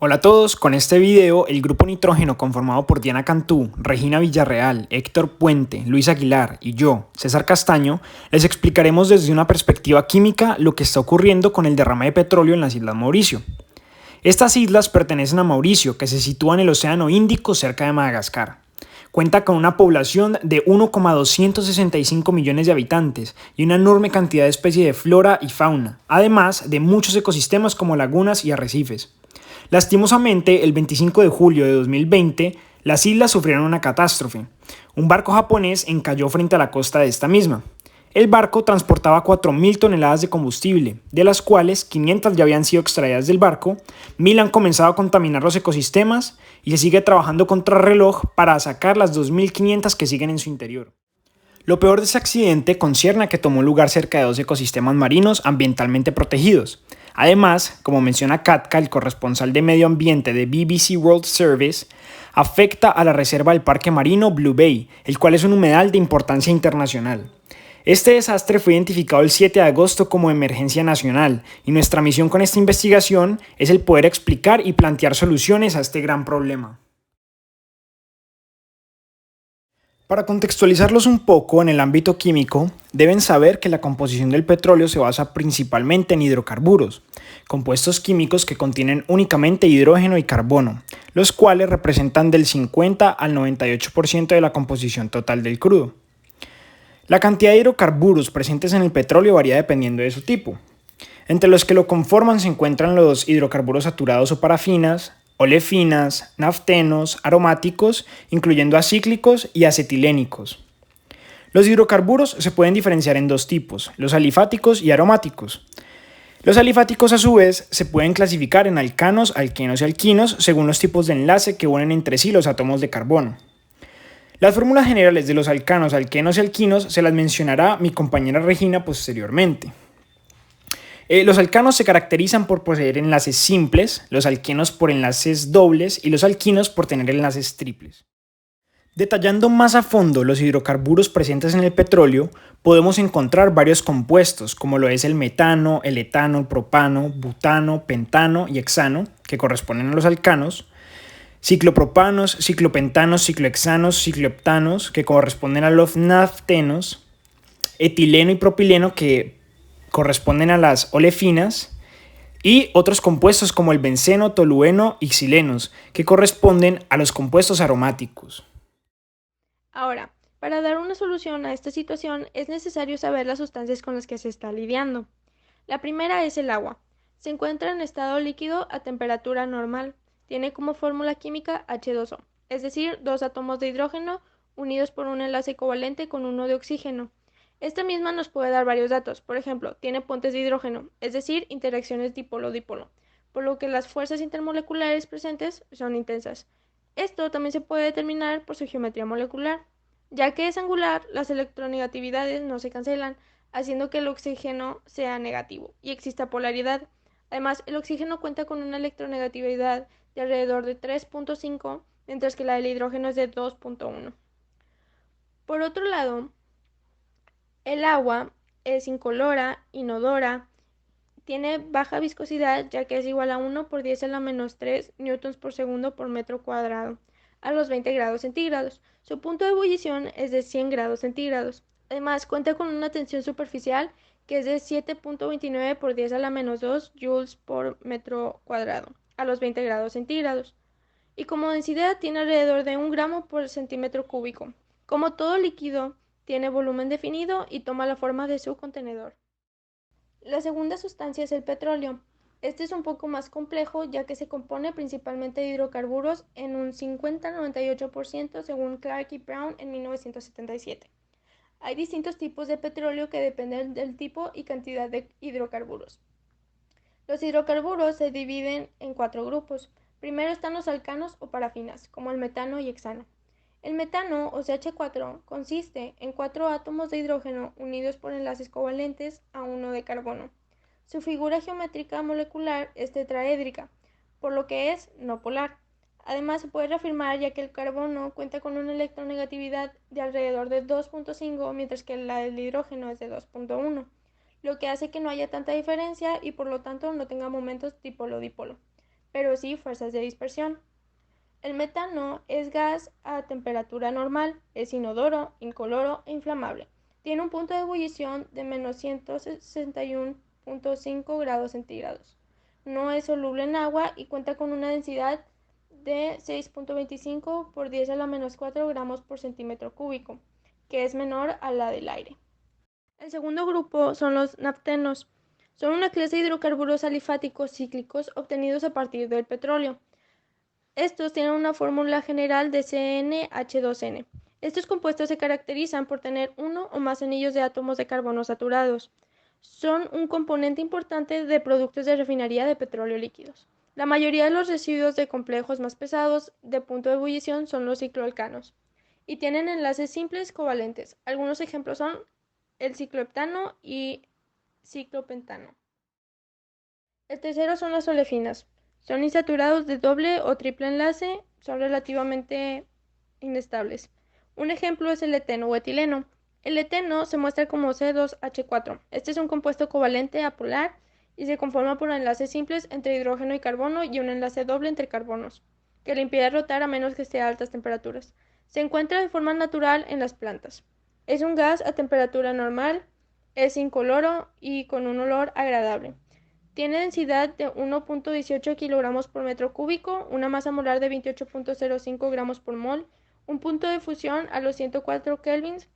Hola a todos, con este video el grupo nitrógeno conformado por Diana Cantú, Regina Villarreal, Héctor Puente, Luis Aguilar y yo, César Castaño, les explicaremos desde una perspectiva química lo que está ocurriendo con el derrame de petróleo en las Islas Mauricio. Estas islas pertenecen a Mauricio, que se sitúa en el Océano Índico cerca de Madagascar. Cuenta con una población de 1,265 millones de habitantes y una enorme cantidad de especies de flora y fauna, además de muchos ecosistemas como lagunas y arrecifes. Lastimosamente, el 25 de julio de 2020, las islas sufrieron una catástrofe. Un barco japonés encalló frente a la costa de esta misma. El barco transportaba 4.000 toneladas de combustible, de las cuales 500 ya habían sido extraídas del barco, 1.000 han comenzado a contaminar los ecosistemas y se sigue trabajando contrarreloj para sacar las 2.500 que siguen en su interior. Lo peor de ese accidente concierne a que tomó lugar cerca de dos ecosistemas marinos ambientalmente protegidos. Además, como menciona Katka, el corresponsal de medio ambiente de BBC World Service, afecta a la reserva del parque marino Blue Bay, el cual es un humedal de importancia internacional. Este desastre fue identificado el 7 de agosto como emergencia nacional y nuestra misión con esta investigación es el poder explicar y plantear soluciones a este gran problema. Para contextualizarlos un poco en el ámbito químico, deben saber que la composición del petróleo se basa principalmente en hidrocarburos, compuestos químicos que contienen únicamente hidrógeno y carbono, los cuales representan del 50 al 98% de la composición total del crudo. La cantidad de hidrocarburos presentes en el petróleo varía dependiendo de su tipo. Entre los que lo conforman se encuentran los hidrocarburos saturados o parafinas, olefinas, naftenos, aromáticos, incluyendo acíclicos y acetilénicos. Los hidrocarburos se pueden diferenciar en dos tipos, los alifáticos y aromáticos. Los alifáticos a su vez se pueden clasificar en alcanos, alquenos y alquinos según los tipos de enlace que unen entre sí los átomos de carbono. Las fórmulas generales de los alcanos, alquenos y alquinos se las mencionará mi compañera Regina posteriormente. Los alcanos se caracterizan por poseer enlaces simples, los alquenos por enlaces dobles y los alquinos por tener enlaces triples. Detallando más a fondo los hidrocarburos presentes en el petróleo, podemos encontrar varios compuestos, como lo es el metano, el etano, el propano, butano, pentano y hexano, que corresponden a los alcanos, ciclopropanos, ciclopentanos, ciclohexanos, cicloheptanos, que corresponden a los naftenos, etileno y propileno, que corresponden a las olefinas, y otros compuestos como el benceno, tolueno y xilenos, que corresponden a los compuestos aromáticos. Ahora, para dar una solución a esta situación es necesario saber las sustancias con las que se está lidiando. La primera es el agua. Se encuentra en estado líquido a temperatura normal. Tiene como fórmula química H2O, es decir, dos átomos de hidrógeno unidos por un enlace covalente con uno de oxígeno. Esta misma nos puede dar varios datos. Por ejemplo, tiene puentes de hidrógeno, es decir, interacciones dipolo-dipolo, por lo que las fuerzas intermoleculares presentes son intensas. Esto también se puede determinar por su geometría molecular. Ya que es angular, las electronegatividades no se cancelan, haciendo que el oxígeno sea negativo y exista polaridad. Además, el oxígeno cuenta con una electronegatividad de alrededor de 3.5, mientras que la del hidrógeno es de 2.1. Por otro lado, el agua es incolora, inodora, tiene baja viscosidad ya que es igual a 1 por 10 a la menos 3 newtons por segundo por metro cuadrado a los 20 grados centígrados. Su punto de ebullición es de 100 grados centígrados. Además, cuenta con una tensión superficial que es de 7.29 por 10 a la menos 2 joules por metro cuadrado a los 20 grados centígrados. Y como densidad tiene alrededor de 1 gramo por centímetro cúbico. Como todo líquido, tiene volumen definido y toma la forma de su contenedor. La segunda sustancia es el petróleo. Este es un poco más complejo ya que se compone principalmente de hidrocarburos en un 50-98% según Clark y Brown en 1977. Hay distintos tipos de petróleo que dependen del tipo y cantidad de hidrocarburos. Los hidrocarburos se dividen en 4 grupos. Primero están los alcanos o parafinas, como el metano y hexano. El metano, o CH4, consiste en 4 átomos de hidrógeno unidos por enlaces covalentes a uno de carbono. Su figura geométrica molecular es tetraédrica, por lo que es no polar. Además, se puede reafirmar ya que el carbono cuenta con una electronegatividad de alrededor de 2.5, mientras que la del hidrógeno es de 2.1, lo que hace que no haya tanta diferencia y por lo tanto no tenga momentos dipolo-dipolo. pero sí fuerzas de dispersión. El metano es gas a temperatura normal, es inodoro, incoloro e inflamable. Tiene un punto de ebullición de menos 161.5 grados centígrados. No es soluble en agua y cuenta con una densidad de 6.25 por 10 a la menos 4 gramos por centímetro cúbico, que es menor a la del aire. El segundo grupo son los naptenos. Son una clase de hidrocarburos alifáticos cíclicos obtenidos a partir del petróleo. Estos tienen una fórmula general de CnH2n. Estos compuestos se caracterizan por tener uno o más anillos de átomos de carbono saturados. Son un componente importante de productos de refinería de petróleo líquidos. La mayoría de los residuos de complejos más pesados de punto de ebullición son los cicloalcanos y tienen enlaces simples covalentes. Algunos ejemplos son el cicloheptano y ciclopentano. El tercero son las olefinas. Son insaturados de doble o triple enlace, son relativamente inestables. Un ejemplo es el eteno o etileno. El eteno se muestra como C2H4. Este es un compuesto covalente apolar y se conforma por enlaces simples entre hidrógeno y carbono y un enlace doble entre carbonos, que le impide rotar a menos que esté a altas temperaturas. Se encuentra de forma natural en las plantas. Es un gas a temperatura normal, es incoloro y con un olor agradable. Tiene densidad de 1.18 kilogramos por metro cúbico, una masa molar de 28.05 gramos por mol, un punto de fusión a los 104 kelvins,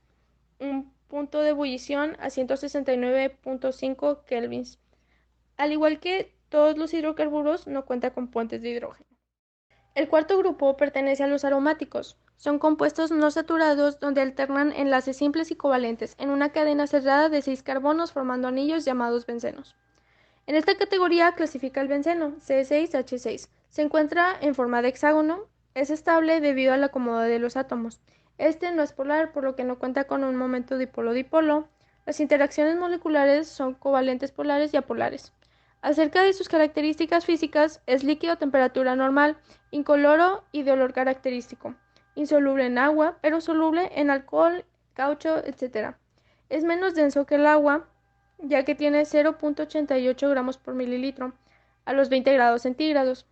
un punto de ebullición a 169.5 kelvins. Al igual que todos los hidrocarburos, no cuenta con puentes de hidrógeno. El cuarto grupo pertenece a los aromáticos. Son compuestos no saturados donde alternan enlaces simples y covalentes en una cadena cerrada de 6 carbonos formando anillos llamados bencenos. En esta categoría clasifica el benceno, C6H6. Se encuentra en forma de hexágono, es estable debido al acomodo de los átomos. Este no es polar, por lo que no cuenta con un momento dipolo-dipolo. Las interacciones moleculares son covalentes polares y apolares. Acerca de sus características físicas, es líquido a temperatura normal, incoloro y de olor característico. Insoluble en agua, pero soluble en alcohol, caucho, etc. Es menos denso que el agua, ya que tiene 0.88 gramos por mililitro a los 20 grados centígrados.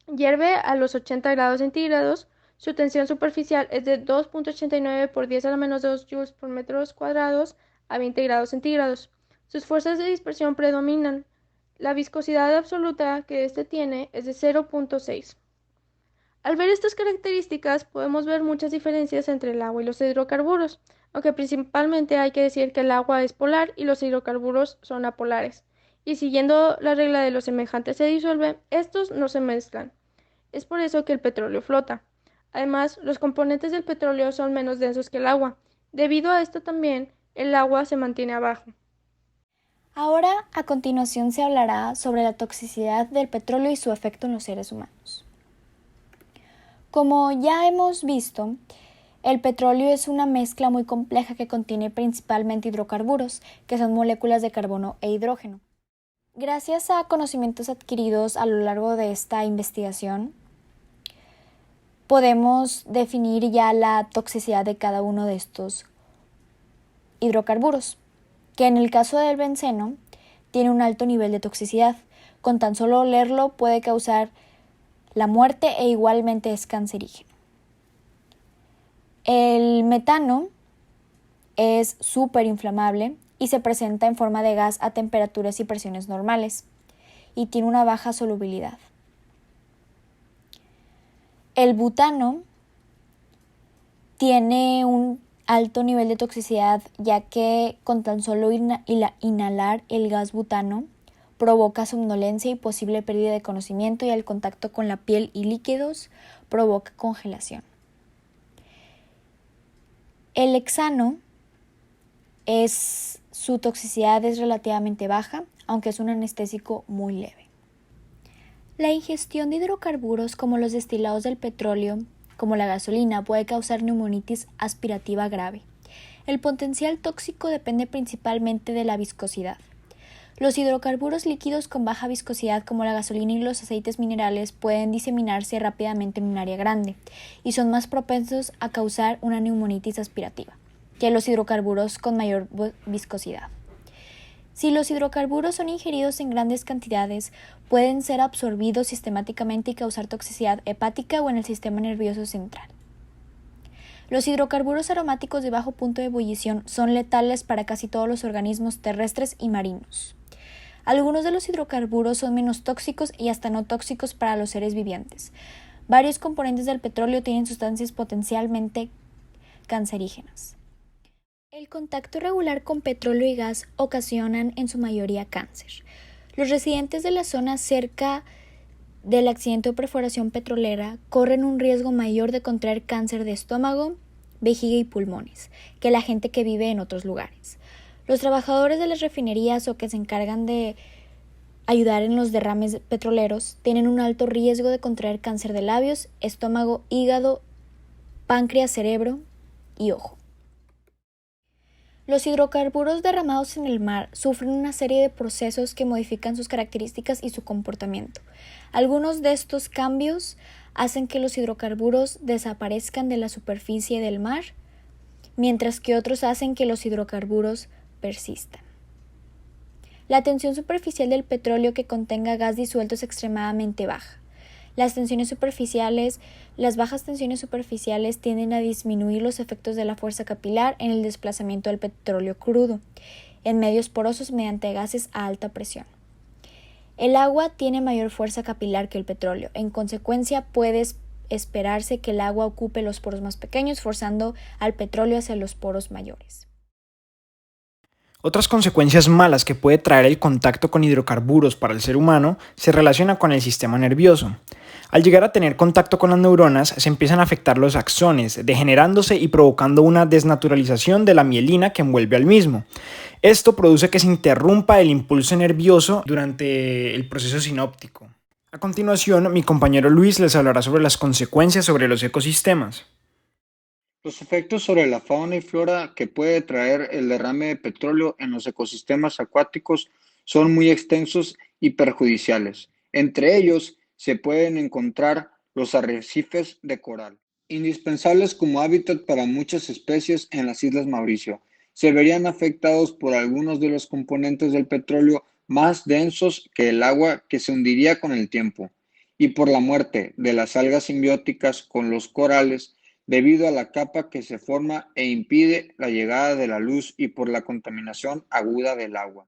Hierve a los 80 grados centígrados. Su tensión superficial es de 2.89 por 10 a la menos 2 joules por metros cuadrados a 20 grados centígrados. Sus fuerzas de dispersión predominan. La viscosidad absoluta que éste tiene es de 0.6. Al ver estas características, podemos ver muchas diferencias entre el agua y los hidrocarburos, aunque principalmente hay que decir que el agua es polar y los hidrocarburos son apolares. Y siguiendo la regla de los semejantes se disuelven, estos no se mezclan. Es por eso que el petróleo flota. Además, los componentes del petróleo son menos densos que el agua. Debido a esto también, el agua se mantiene abajo. Ahora, a continuación, se hablará sobre la toxicidad del petróleo y su efecto en los seres humanos. Como ya hemos visto, el petróleo es una mezcla muy compleja que contiene principalmente hidrocarburos, que son moléculas de carbono e hidrógeno. Gracias a conocimientos adquiridos a lo largo de esta investigación, podemos definir ya la toxicidad de cada uno de estos hidrocarburos, que en el caso del benceno tiene un alto nivel de toxicidad. Con tan solo olerlo puede causar la muerte e igualmente es cancerígeno. El metano es súper inflamable y se presenta en forma de gas a temperaturas y presiones normales y tiene una baja solubilidad. El butano tiene un alto nivel de toxicidad, ya que con tan solo inhalar el gas butano provoca somnolencia y posible pérdida de conocimiento, y el contacto con la piel y líquidos provoca congelación. El hexano su toxicidad es relativamente baja, aunque es un anestésico muy leve. La ingestión de hidrocarburos como los destilados del petróleo, como la gasolina, puede causar neumonitis aspirativa grave. El potencial tóxico depende principalmente de la viscosidad. Los hidrocarburos líquidos con baja viscosidad, como la gasolina y los aceites minerales, pueden diseminarse rápidamente en un área grande y son más propensos a causar una neumonitis aspirativa que los hidrocarburos con mayor viscosidad. Si los hidrocarburos son ingeridos en grandes cantidades, pueden ser absorbidos sistemáticamente y causar toxicidad hepática o en el sistema nervioso central. Los hidrocarburos aromáticos de bajo punto de ebullición son letales para casi todos los organismos terrestres y marinos. Algunos de los hidrocarburos son menos tóxicos y hasta no tóxicos para los seres vivientes. Varios componentes del petróleo tienen sustancias potencialmente cancerígenas. El contacto regular con petróleo y gas ocasionan en su mayoría cáncer. Los residentes de la zona cerca del accidente o perforación petrolera corren un riesgo mayor de contraer cáncer de estómago, vejiga y pulmones que la gente que vive en otros lugares. Los trabajadores de las refinerías o que se encargan de ayudar en los derrames petroleros tienen un alto riesgo de contraer cáncer de labios, estómago, hígado, páncreas, cerebro y ojo. Los hidrocarburos derramados en el mar sufren una serie de procesos que modifican sus características y su comportamiento. Algunos de estos cambios hacen que los hidrocarburos desaparezcan de la superficie del mar, mientras que otros hacen que los hidrocarburos persistan. La tensión superficial del petróleo que contenga gas disuelto es extremadamente baja. Las bajas tensiones superficiales tienden a disminuir los efectos de la fuerza capilar en el desplazamiento del petróleo crudo en medios porosos mediante gases a alta presión. El agua tiene mayor fuerza capilar que el petróleo. En consecuencia, puede esperarse que el agua ocupe los poros más pequeños, forzando al petróleo hacia los poros mayores. Otras consecuencias malas que puede traer el contacto con hidrocarburos para el ser humano se relacionan con el sistema nervioso. Al llegar a tener contacto con las neuronas, se empiezan a afectar los axones, degenerándose y provocando una desnaturalización de la mielina que envuelve al mismo. Esto produce que se interrumpa el impulso nervioso durante el proceso sinóptico. A continuación, mi compañero Luis les hablará sobre las consecuencias sobre los ecosistemas. Los efectos sobre la fauna y flora que puede traer el derrame de petróleo en los ecosistemas acuáticos son muy extensos y perjudiciales. Entre ellos se pueden encontrar los arrecifes de coral, indispensables como hábitat para muchas especies en las Islas Mauricio. Se verían afectados por algunos de los componentes del petróleo más densos que el agua que se hundiría con el tiempo, y por la muerte de las algas simbióticas con los corales, debido a la capa que se forma e impide la llegada de la luz y por la contaminación aguda del agua.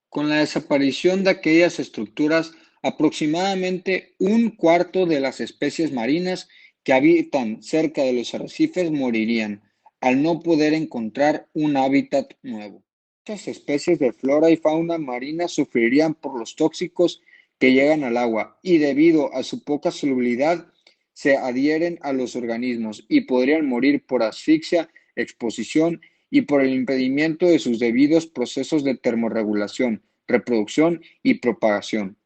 Con la desaparición de aquellas estructuras, aproximadamente un cuarto de las especies marinas que habitan cerca de los arrecifes morirían, al no poder encontrar un hábitat nuevo. Muchas especies de flora y fauna marina sufrirían por los tóxicos que llegan al agua y debido a su poca solubilidad, se adhieren a los organismos y podrían morir por asfixia, exposición y por el impedimento de sus debidos procesos de termorregulación, reproducción y propagación.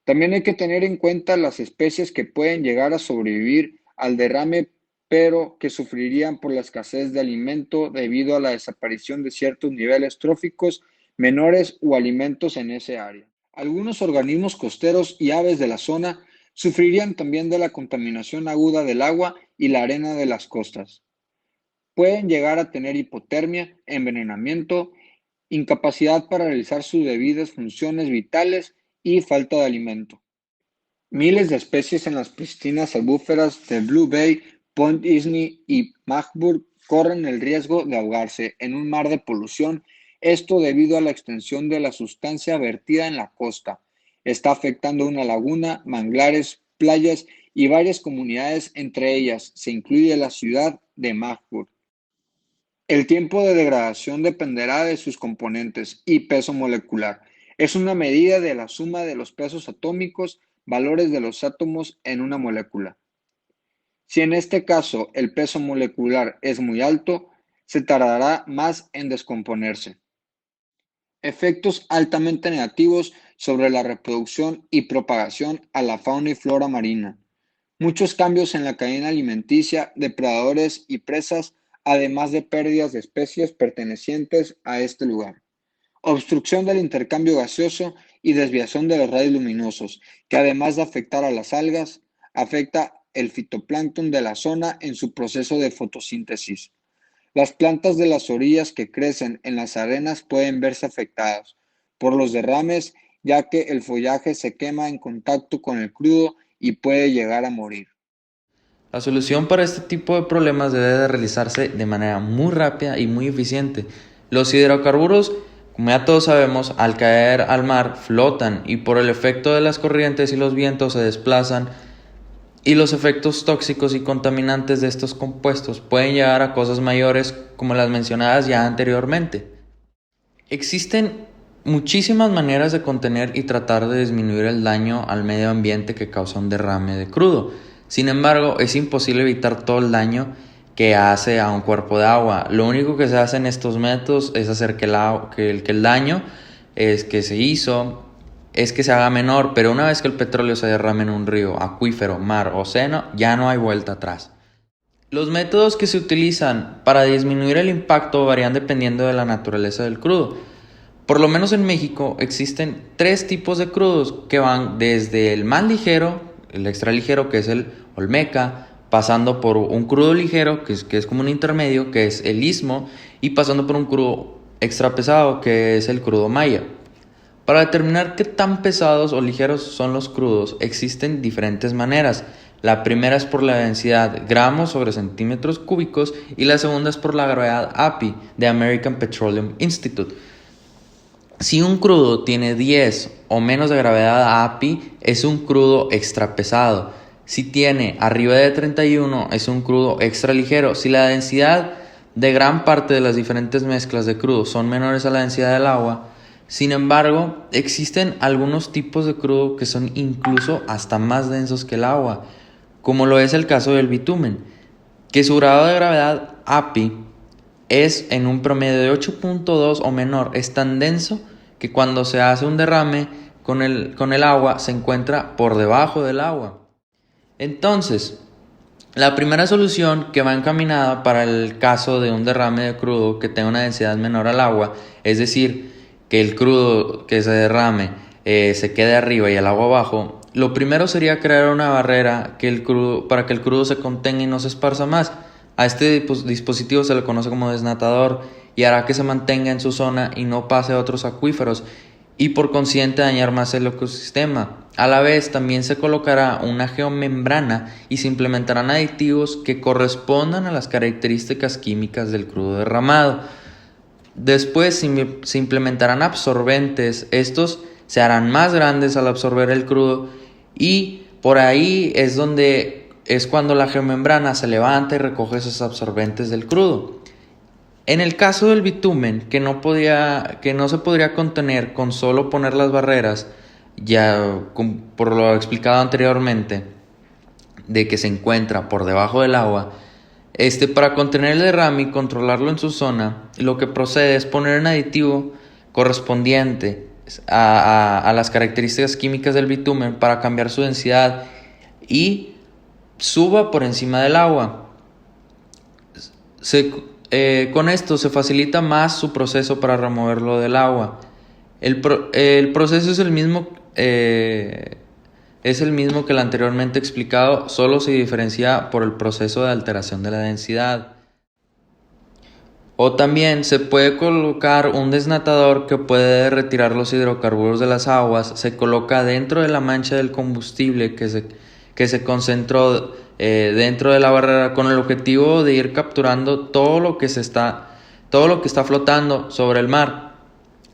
También hay que tener en cuenta las especies que pueden llegar a sobrevivir al derrame, pero que sufrirían por la escasez de alimento debido a la desaparición de ciertos niveles tróficos menores o alimentos en ese área. Algunos organismos costeros y aves de la zona sufrirían también de la contaminación aguda del agua y la arena de las costas. Pueden llegar a tener hipotermia, envenenamiento, incapacidad para realizar sus debidas funciones vitales y falta de alimento. Miles de especies en las piscinas albúferas de Blue Bay, Point Isney y Magburg corren el riesgo de ahogarse en un mar de polución, esto debido a la extensión de la sustancia vertida en la costa. Está afectando una laguna, manglares, playas y varias comunidades, entre ellas se incluye la ciudad de Magburg. El tiempo de degradación dependerá de sus componentes y peso molecular. Es una medida de la suma de los pesos atómicos, valores de los átomos en una molécula. Si en este caso el peso molecular es muy alto, se tardará más en descomponerse. Efectos altamente negativos sobre la reproducción y propagación a la fauna y flora marina. Muchos cambios en la cadena alimenticia, depredadores y presas, además de pérdidas de especies pertenecientes a este lugar. Obstrucción del intercambio gaseoso y desviación de los rayos luminosos, que además de afectar a las algas, afecta el fitoplancton de la zona en su proceso de fotosíntesis. Las plantas de las orillas que crecen en las arenas pueden verse afectadas por los derrames, ya que el follaje se quema en contacto con el crudo y puede llegar a morir. La solución para este tipo de problemas debe de realizarse de manera muy rápida y muy eficiente. Los hidrocarburos, como ya todos sabemos, al caer al mar flotan y por el efecto de las corrientes y los vientos se desplazan, y los efectos tóxicos y contaminantes de estos compuestos pueden llegar a cosas mayores como las mencionadas ya anteriormente. Existen muchísimas maneras de contener y tratar de disminuir el daño al medio ambiente que causa un derrame de crudo. Sin embargo, es imposible evitar todo el daño que hace a un cuerpo de agua. Lo único que se hace en estos métodos es hacer que el daño que se hizo es que se haga menor, pero una vez que el petróleo se derrame en un río, acuífero, mar o océano, ya no hay vuelta atrás. Los métodos que se utilizan para disminuir el impacto varían dependiendo de la naturaleza del crudo. Por lo menos en México existen 3 tipos de crudos que van desde el más ligero, el extra ligero, que es el olmeca, pasando por un crudo ligero, que es como un intermedio, que es el istmo, y pasando por un crudo extra pesado, que es el crudo maya. Para determinar qué tan pesados o ligeros son los crudos, existen diferentes maneras. La primera es por la densidad gramos sobre centímetros cúbicos y la segunda es por la gravedad API de American Petroleum Institute. Si un crudo tiene 10 o menos de gravedad API, es un crudo extra pesado. Si tiene arriba de 31, es un crudo extra ligero. Si la densidad de gran parte de las diferentes mezclas de crudo son menores a la densidad del agua, sin embargo, existen algunos tipos de crudo que son incluso hasta más densos que el agua, como lo es el caso del bitumen, que su grado de gravedad API es en un promedio de 8.2 o menor. Es tan denso que cuando se hace un derrame con el agua se encuentra por debajo del agua. Entonces, la primera solución que va encaminada para el caso de un derrame de crudo que tenga una densidad menor al agua, es decir, que el crudo que se derrame se quede arriba y el agua abajo, lo primero sería crear una barrera para que el crudo se contenga y no se esparza más. A este dispositivo se le conoce como desnatador y hará que se mantenga en su zona y no pase a otros acuíferos y por consiguiente dañar más el ecosistema. A la vez también se colocará una geomembrana y se implementarán aditivos que correspondan a las características químicas del crudo derramado. Después se implementarán absorbentes. Estos se harán más grandes al absorber el crudo y por ahí es cuando la geomembrana se levanta y recoge esos absorbentes del crudo. En el caso del bitumen, que no se podría contener con solo poner las barreras, por lo explicado anteriormente, de que se encuentra por debajo del agua, para contener el derrame y controlarlo en su zona, lo que procede es poner un aditivo correspondiente a las características químicas del bitumen para cambiar su densidad y suba por encima del agua. Con esto se facilita más su proceso para removerlo del agua. El proceso es el mismo que el anteriormente explicado, solo se diferencia por el proceso de alteración de la densidad. O también se puede colocar un desnatador que puede retirar los hidrocarburos de las aguas. Se coloca dentro de la mancha del combustible que se concentró dentro de la barrera con el objetivo de ir capturando todo lo que está flotando sobre el mar.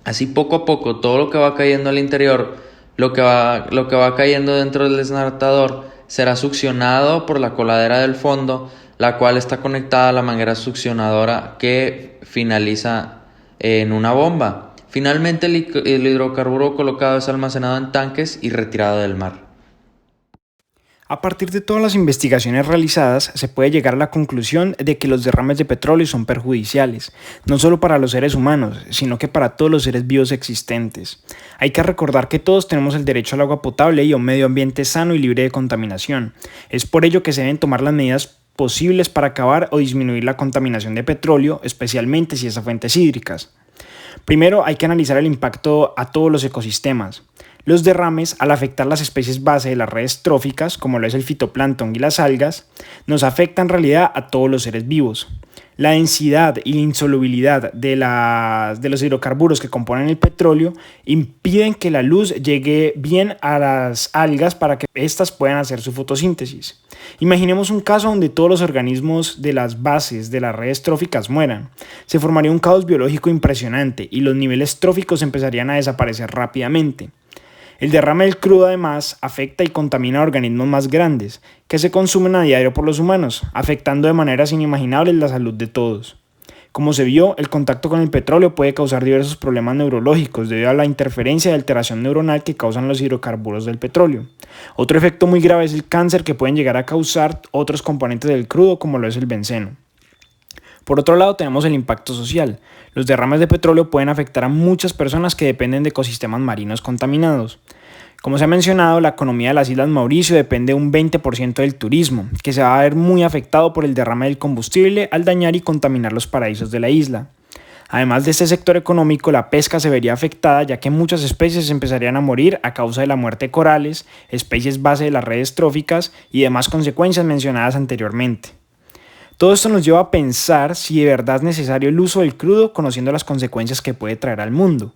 Así poco a poco todo lo que va cayendo al interior, lo que va cayendo dentro del desnatador será succionado por la coladera del fondo, la cual está conectada a la manguera succionadora que finaliza en una bomba. Finalmente el hidrocarburo colocado es almacenado en tanques y retirado del mar. A partir de todas las investigaciones realizadas, se puede llegar a la conclusión de que los derrames de petróleo son perjudiciales, no solo para los seres humanos, sino que para todos los seres vivos existentes. Hay que recordar que todos tenemos el derecho al agua potable y a un medio ambiente sano y libre de contaminación. Es por ello que se deben tomar las medidas posibles para acabar o disminuir la contaminación de petróleo, especialmente si es a fuentes hídricas. Primero, hay que analizar el impacto a todos los ecosistemas. Los derrames, al afectar las especies base de las redes tróficas, como lo es el fitoplancton y las algas, nos afectan en realidad a todos los seres vivos. La densidad y la insolubilidad de los hidrocarburos que componen el petróleo impiden que la luz llegue bien a las algas para que éstas puedan hacer su fotosíntesis. Imaginemos un caso donde todos los organismos de las bases de las redes tróficas mueran. Se formaría un caos biológico impresionante y los niveles tróficos empezarían a desaparecer rápidamente. El derrame del crudo además afecta y contamina a organismos más grandes, que se consumen a diario por los humanos, afectando de maneras inimaginables la salud de todos. Como se vio, el contacto con el petróleo puede causar diversos problemas neurológicos debido a la interferencia y alteración neuronal que causan los hidrocarburos del petróleo. Otro efecto muy grave es el cáncer que pueden llegar a causar otros componentes del crudo como lo es el benceno. Por otro lado, tenemos el impacto social. Los derrames de petróleo pueden afectar a muchas personas que dependen de ecosistemas marinos contaminados. Como se ha mencionado, la economía de las Islas Mauricio depende un 20% del turismo, que se va a ver muy afectado por el derrame del combustible al dañar y contaminar los paraísos de la isla. Además de este sector económico, la pesca se vería afectada ya que muchas especies empezarían a morir a causa de la muerte de corales, especies base de las redes tróficas y demás consecuencias mencionadas anteriormente. Todo esto nos lleva a pensar si de verdad es necesario el uso del crudo conociendo las consecuencias que puede traer al mundo.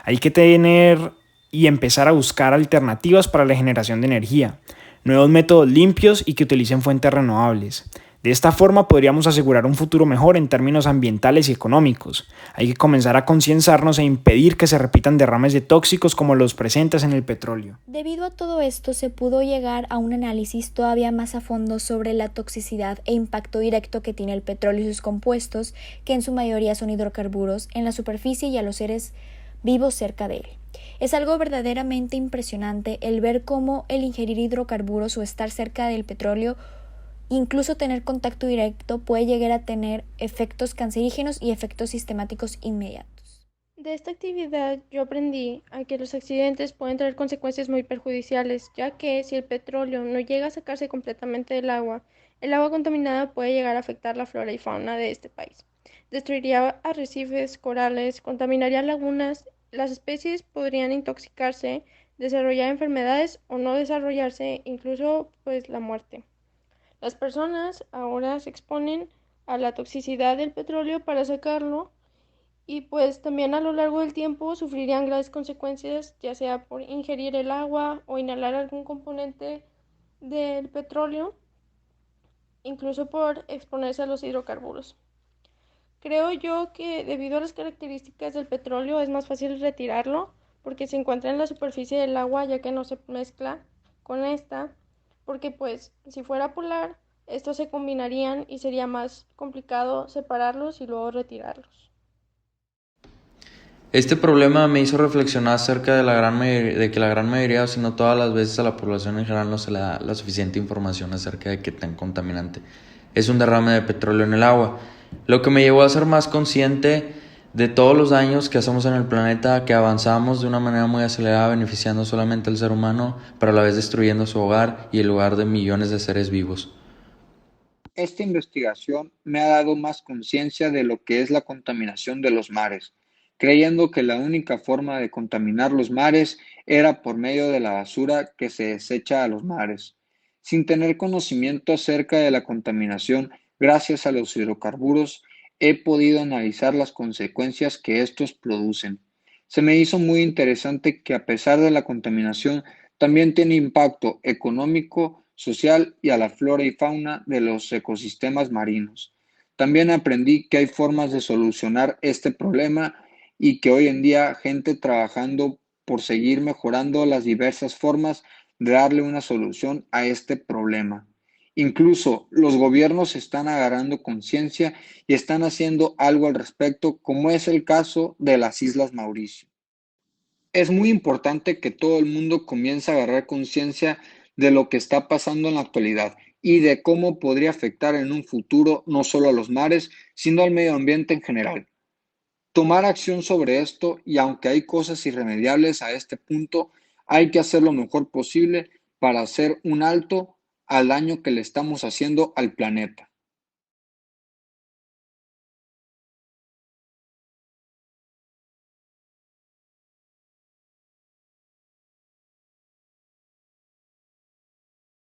Hay que tener y empezar a buscar alternativas para la generación de energía, nuevos métodos limpios y que utilicen fuentes renovables. De esta forma podríamos asegurar un futuro mejor en términos ambientales y económicos. Hay que comenzar a concienciarnos e impedir que se repitan derrames de tóxicos como los presentes en el petróleo. Debido a todo esto, se pudo llegar a un análisis todavía más a fondo sobre la toxicidad e impacto directo que tiene el petróleo y sus compuestos, que en su mayoría son hidrocarburos, en la superficie y a los seres vivos cerca de él. Es algo verdaderamente impresionante el ver cómo el ingerir hidrocarburos o estar cerca del petróleo, incluso tener contacto directo, puede llegar a tener efectos cancerígenos y efectos sistemáticos inmediatos. De esta actividad yo aprendí a que los accidentes pueden traer consecuencias muy perjudiciales, ya que si el petróleo no llega a sacarse completamente del agua, el agua contaminada puede llegar a afectar la flora y fauna de este país. Destruiría arrecifes, corales, contaminaría lagunas, las especies podrían intoxicarse, desarrollar enfermedades o no desarrollarse, incluso pues la muerte. Las personas ahora se exponen a la toxicidad del petróleo para sacarlo y pues también a lo largo del tiempo sufrirían graves consecuencias, ya sea por ingerir el agua o inhalar algún componente del petróleo, incluso por exponerse a los hidrocarburos. Creo yo que debido a las características del petróleo es más fácil retirarlo porque se encuentra en la superficie del agua ya que no se mezcla con esta, porque pues si fuera polar, estos se combinarían y sería más complicado separarlos y luego retirarlos. Este problema me hizo reflexionar acerca de que la gran mayoría, si no todas las veces, a la población en general no se le da la suficiente información acerca de qué tan contaminante es un derrame de petróleo en el agua. Lo que me llevó a ser más consciente de todos los daños que hacemos en el planeta, que avanzamos de una manera muy acelerada, beneficiando solamente al ser humano, pero a la vez destruyendo su hogar y el hogar de millones de seres vivos. Esta investigación me ha dado más conciencia de lo que es la contaminación de los mares, creyendo que la única forma de contaminar los mares era por medio de la basura que se desecha a los mares. Sin tener conocimiento acerca de la contaminación gracias a los hidrocarburos, he podido analizar las consecuencias que estos producen. Se me hizo muy interesante que a pesar de la contaminación, también tiene impacto económico, social y a la flora y fauna de los ecosistemas marinos. También aprendí que hay formas de solucionar este problema y que hoy en día gente trabajando por seguir mejorando las diversas formas de darle una solución a este problema. Incluso los gobiernos están agarrando conciencia y están haciendo algo al respecto, como es el caso de las Islas Mauricio. Es muy importante que todo el mundo comience a agarrar conciencia de lo que está pasando en la actualidad y de cómo podría afectar en un futuro no solo a los mares, sino al medio ambiente en general. Tomar acción sobre esto y aunque hay cosas irremediables a este punto, hay que hacer lo mejor posible para hacer un alto al daño que le estamos haciendo al planeta.